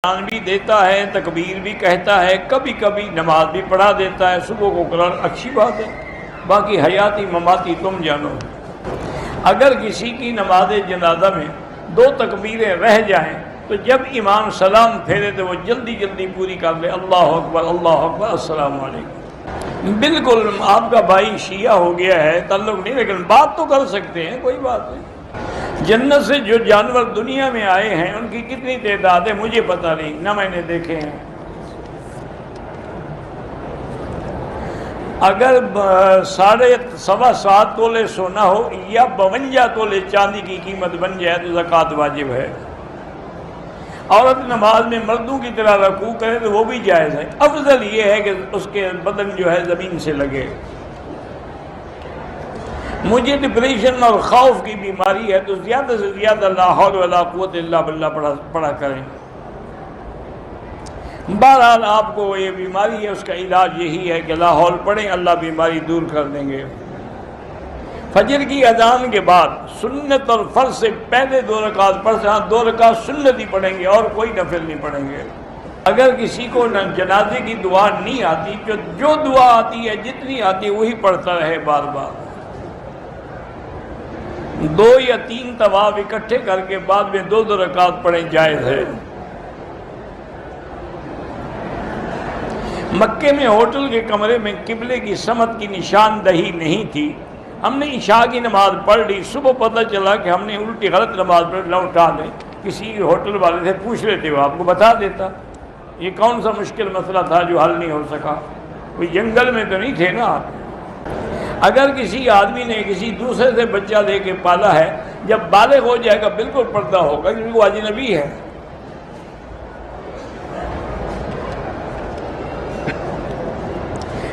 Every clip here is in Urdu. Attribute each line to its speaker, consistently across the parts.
Speaker 1: اذان بھی دیتا ہے، تکبیر بھی کہتا ہے، کبھی کبھی نماز بھی پڑھا دیتا ہے، صبح کو قرآن، اچھی بات ہے، باقی حیاتی مماتی تم جانو۔ اگر کسی کی نماز جنازہ میں 2 تکبیریں رہ جائیں تو جب امام سلام پھیرے تو وہ جلدی جلدی پوری کر لے، اللہ اکبر السلام علیکم۔ بالکل آپ کا بھائی شیعہ ہو گیا ہے، تعلق نہیں، لیکن بات تو کر سکتے ہیں، کوئی بات نہیں۔ جنت سے جو جانور دنیا میں آئے ہیں ان کی کتنی تعداد ہے مجھے پتہ نہیں، نہ میں نے دیکھے ہیں۔ اگر 7.25 تولے سونا ہو یا 52 تولے چاندی کی قیمت بن جائے تو زکوٰۃ واجب ہے۔ عورت نماز میں مردوں کی طرح رکوع کرے تو وہ بھی جائز ہے، افضل یہ ہے کہ اس کے بدن جو ہے زمین سے لگے۔ مجھے ڈپریشن اور خوف کی بیماری ہے تو زیادہ سے زیادہ لا حول ولا قوت الا باللہ پڑھا کریں۔ بہرحال آپ کو یہ بیماری ہے، اس کا علاج یہی ہے کہ لا حول پڑھیں، اللہ بیماری دور کر دیں گے۔ فجر کی اذان کے بعد سنت اور فرض سے پہلے 2 رکعت پڑھتے ہیں، 2 رکعت سنت ہی پڑھیں گے اور کوئی نفل نہیں پڑھیں گے۔ اگر کسی کو جنازے کی دعا نہیں آتی، جو دعا آتی ہے جتنی آتی ہے وہی پڑھتا رہے بار بار۔ 2 یا 3 طواف اکٹھے کر کے بعد میں 2 رکعت پڑھیں، جائز ہے۔ مکے میں ہوٹل کے کمرے میں قبلے کی سمت کی نشاندہی نہیں تھی، ہم نے عشاء کی نماز پڑھ لی، صبح پتہ چلا کہ ہم نے الٹی غلط نماز پڑھ، لوٹا دیں۔ کسی ہوٹل والے سے پوچھ لیتے وہ آپ کو بتا دیتا۔ یہ کون سا مشکل مسئلہ تھا جو حل نہیں ہو سکا؟ کوئی جنگل میں تو نہیں تھے نا آپ۔ اگر کسی آدمی نے کسی دوسرے سے بچہ لے کے پالا ہے، جب بالغ ہو جائے گا بالکل پردہ ہوگا کیونکہ وہ اجنبی ہے۔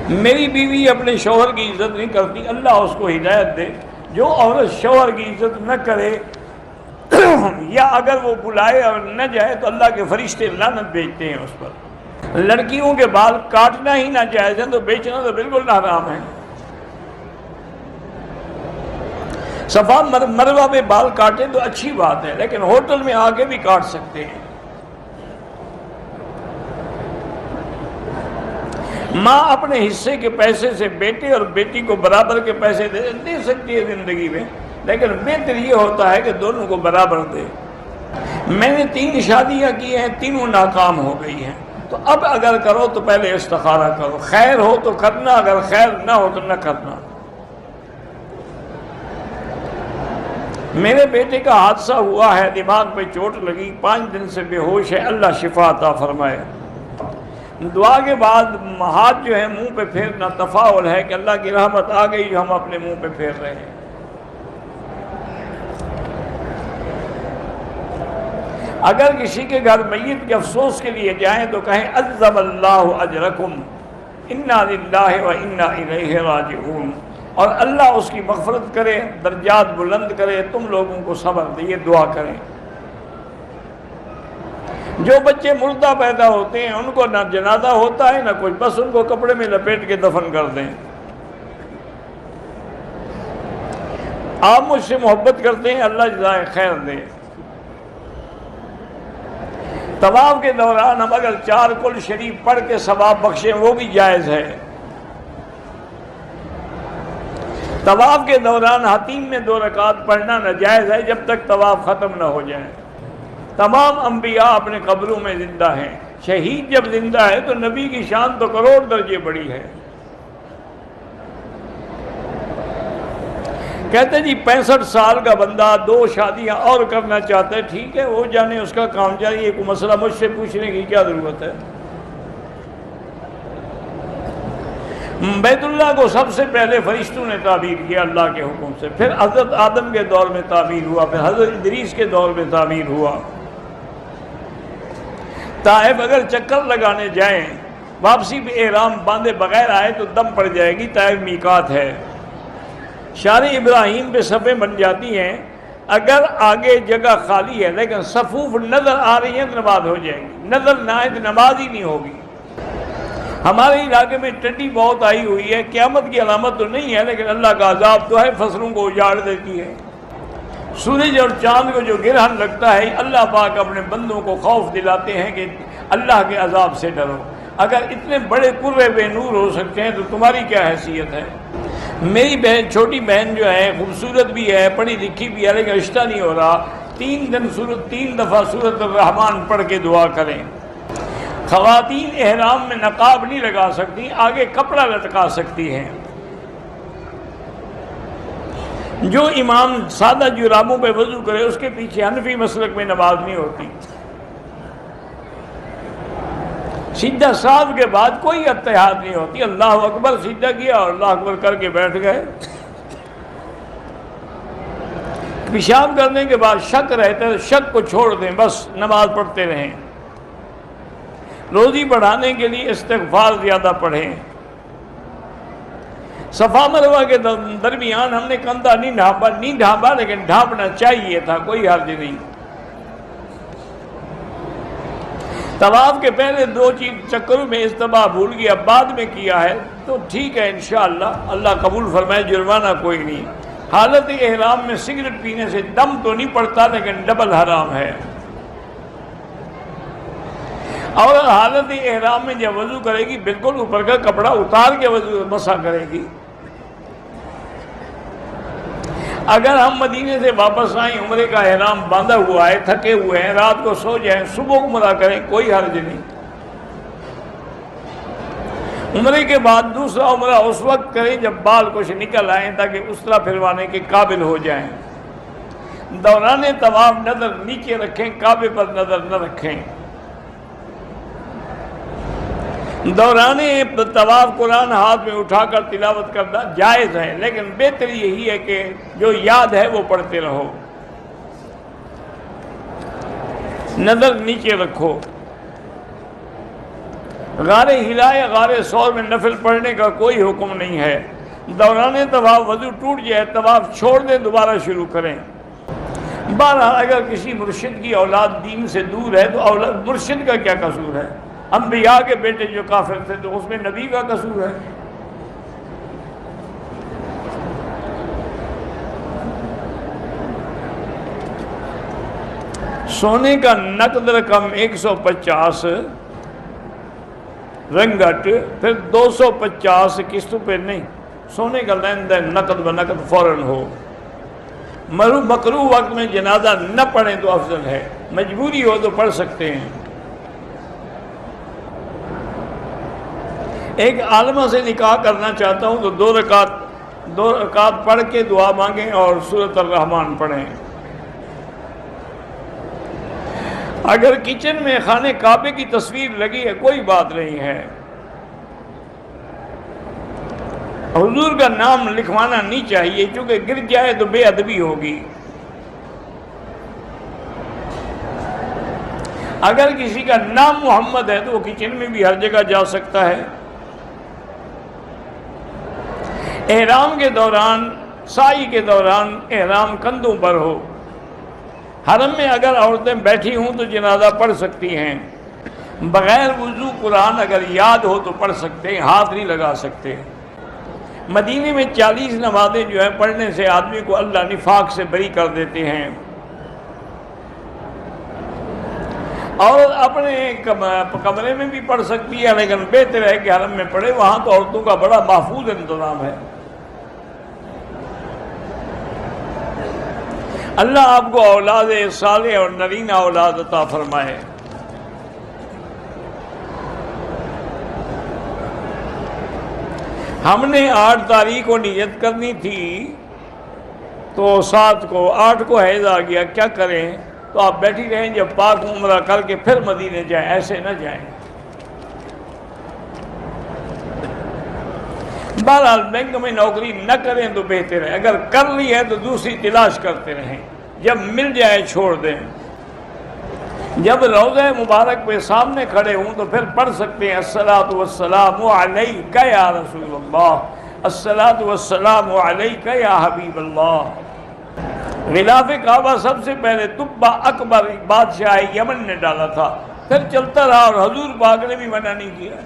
Speaker 1: میری بیوی اپنے شوہر کی عزت نہیں کرتی، اللہ اس کو ہدایت دے۔ جو عورت شوہر کی عزت نہ کرے یا اگر وہ بلائے اور نہ جائے تو اللہ کے فرشتے لعنت بھیجتے ہیں اس پر۔ لڑکیوں کے بال کاٹنا ہی نہ جائز ہے تو بیچنا تو بالکل حرام ہے۔ صفا مروہ میں بال کاٹے تو اچھی بات ہے، لیکن ہوٹل میں آ کے بھی کاٹ سکتے ہیں۔ ماں اپنے حصے کے پیسے سے بیٹے اور بیٹی کو برابر کے پیسے دے سکتی ہے زندگی میں، لیکن بہتر یہ ہوتا ہے کہ دونوں کو برابر دے۔ میں نے 3 شادیاں کی ہیں، تینوں ناکام ہو گئی ہیں، تو اب اگر کرو تو پہلے استخارہ کرو، خیر ہو تو کرنا، اگر خیر نہ ہو تو نہ کرنا۔ میرے بیٹے کا حادثہ ہوا ہے، دماغ پہ چوٹ لگی، 5 دن سے بے ہوش ہے، اللہ شفا عطا فرمائے۔ دعا کے بعد ہاتھ جو ہے منہ پہ پھیرنا تفاعل ہے کہ اللہ کی رحمت آ گئی جو ہم اپنے منہ پہ پھیر رہے ہیں۔ اگر کسی کے گھر میت کے افسوس کے لیے جائیں تو کہیں عظم اللہ اجرکم انا للہ و انا الیہ راجعون، اور اللہ اس کی مغفرت کرے، درجات بلند کرے، تم لوگوں کو صبر دے، یہ دعا کریں۔ جو بچے مردہ پیدا ہوتے ہیں ان کو نہ جنازہ ہوتا ہے نہ کچھ، بس ان کو کپڑے میں لپیٹ کے دفن کر دیں۔ آپ مجھ سے محبت کرتے ہیں، اللہ جزائے خیر دے۔ طواف کے دوران ہم اگر 4 کل شریف پڑھ کے ثواب بخشیں وہ بھی جائز ہے۔ طواف کے دوران حتیم میں 2 رکعت پڑھنا ناجائز ہے جب تک طواف ختم نہ ہو جائے۔ تمام انبیاء اپنے قبروں میں زندہ ہیں، شہید جب زندہ ہے تو نبی کی شان تو کروڑ درجے بڑی ہے۔ کہتے جی 65 سال کا بندہ 2 شادیاں اور کرنا چاہتا ہے، ٹھیک ہے وہ جانے، اس کا کام چاہیے، کوئی مسئلہ مجھ سے پوچھنے کی کیا ضرورت ہے۔ بیت اللہ کو سب سے پہلے فرشتوں نے تعمیر کیا اللہ کے حکم سے، پھر حضرت آدم کے دور میں تعمیر ہوا، پھر حضرت ادریس کے دور میں تعمیر ہوا۔ طائف اگر چکر لگانے جائیں، واپسی پہ احرام باندھے بغیر آئے تو دم پڑ جائے گی، طائف میقات ہے۔ شار ابراہیم پہ صفیں بن جاتی ہیں، اگر آگے جگہ خالی ہے لیکن صفوف نظر آ رہی ہیں تو نماز ہو جائے گی، نظر نہ آئے تو نماز ہی نہیں ہوگی۔ ہمارے علاقے میں ٹڈی بہت آئی ہوئی ہے، قیامت کی علامت تو نہیں ہے لیکن اللہ کا عذاب تو ہے، فصلوں کو اجاڑ دیتی ہے۔ سورج اور چاند کو جو گرہن لگتا ہے، اللہ پاک اپنے بندوں کو خوف دلاتے ہیں کہ اللہ کے عذاب سے ڈرو۔ اگر اتنے بڑے قرے بے نور ہو سکتے ہیں تو تمہاری کیا حیثیت ہے؟ میری بہن، چھوٹی بہن جو ہے، خوبصورت بھی ہے، پڑھی لکھی بھی ہے، لیکن رشتہ نہیں ہو رہا، 3 دفعہ سورۃ الرحمن پڑھ کے دعا کریں۔ خواتین احرام میں نقاب نہیں لگا سکتی، آگے کپڑا لٹکا سکتی ہیں۔ جو امام سادہ جرابوں پہ وضو کرے اس کے پیچھے حنفی مسلک میں نماز نہیں ہوتی۔ سیدھا صاف کے بعد کوئی اتحاد نہیں ہوتی، اللہ اکبر سیدھا کیا اور اللہ اکبر کر کے بیٹھ گئے۔ پیشاب کرنے کے بعد شک رہتا ہے، شک کو چھوڑ دیں، بس نماز پڑھتے رہیں۔ روزی بڑھانے کے لیے استغفار زیادہ پڑھیں۔ صفا مروہ کے درمیان ہم نے کندھا نہیں ڈھانپا لیکن ڈھانپنا چاہیے تھا، کوئی حرج نہیں۔ طواف کے پہلے 2 چکروں میں اجتماع بھول گیا، بعد میں کیا ہے تو ٹھیک ہے انشاءاللہ، اللہ قبول فرمائے، جرمانہ کوئی نہیں۔ حالت احرام میں سگریٹ پینے سے دم تو نہیں پڑتا لیکن ڈبل حرام ہے۔ اور حالت احرام میں جب وضو کرے گی بالکل اوپر کا کپڑا اتار کے وضو مسح کرے گی۔ اگر ہم مدینے سے واپس آئیں، عمرے کا احرام باندھا ہوا ہے، تھکے ہوئے ہیں، رات کو سو جائیں، صبح عمرہ کریں، کوئی حرج نہیں۔ عمرے کے بعد دوسرا عمرہ اس وقت کریں جب بال کچھ نکل آئیں تاکہ اسرا پھروانے کے قابل ہو جائیں۔ دوران طواف نظر نیچے رکھیں، کعبے پر نظر نہ رکھیں۔ دوران طواف قرآن ہاتھ میں اٹھا کر تلاوت کرنا جائز ہے، لیکن بہتر یہی ہے کہ جو یاد ہے وہ پڑھتے رہو، نظر نیچے رکھو۔ غار ہلا یا غار ثور میں نفل پڑھنے کا کوئی حکم نہیں ہے۔ دوران طواف وضو ٹوٹ جائے، طواف چھوڑ دیں، دوبارہ شروع کریں۔ بہرحال اگر کسی مرشد کی اولاد دین سے دور ہے تو مرشد کا کیا قصور ہے؟ انبیاء کے بیٹے جو کافر تھے تو اس میں نبی کا قصور ہے؟ سونے کا نقد رقم 150 رنگٹ، پھر 250 قسطوں پہ نہیں، سونے کا لین دین نقد بنقد فوراً ہو۔ مکروہ وقت میں جنازہ نہ پڑھیں تو افضل ہے، مجبوری ہو تو پڑھ سکتے ہیں۔ ایک عالمہ سے نکاح کرنا چاہتا ہوں تو 2 رکعت پڑھ کے دعا مانگیں اور سورۃ الرحمن پڑھیں۔ اگر کچن میں خانے کعبے کی تصویر لگی ہے کوئی بات نہیں ہے، حضور کا نام لکھوانا نہیں چاہیے کیونکہ گر جائے تو بے ادبی ہوگی۔ اگر کسی کا نام محمد ہے تو وہ کچن میں بھی ہر جگہ جا سکتا ہے۔ احرام کے دوران، سعی کے دوران احرام کندھوں پر ہو۔ حرم میں اگر عورتیں بیٹھی ہوں تو جنازہ پڑھ سکتی ہیں۔ بغیر وضو قرآن اگر یاد ہو تو پڑھ سکتے ہیں، ہاتھ نہیں لگا سکتے۔ مدینے میں 40 نمازیں جو ہیں پڑھنے سے آدمی کو اللہ نفاق سے بری کر دیتے ہیں۔ اور اپنے کمرے میں بھی پڑھ سکتی ہے لیکن بہتر ہے کہ حرم میں پڑھے، وہاں تو عورتوں کا بڑا محفوظ انتظام ہے۔ اللہ آپ کو اولاد صالح اور نرینہ اولاد عطا فرمائے۔ ہم نے 8 تاریخ کو نیت کرنی تھی تو 7 کو 8 کو حیض آ گیا، کیا کریں؟ تو آپ بیٹھی رہیں، جب پاک عمرہ کر کے پھر مدینے جائیں، ایسے نہ جائیں۔ بہرحال بینک میں نوکری نہ کریں تو بہتر ہے، اگر کر لی ہے تو دوسری تلاش کرتے رہیں، جب مل جائے چھوڑ دیں۔ جب روضہ مبارک پہ سامنے کھڑے ہوں تو پھر پڑھ سکتے ہیں الصلاۃ والسلام علیک یا رسول اللہ، الصلاۃ والسلام علیک یا حبیب اللہ۔ غلاف کعبہ سب سے پہلے تبہ اکبر بادشاہ یمن نے ڈالا تھا، پھر چلتا رہا اور حضور پاک نے بھی منع نہیں کیا۔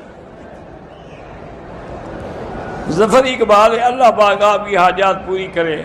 Speaker 1: ظفر اقبال، اللہ پاک آپ کی حاجات پوری کرے۔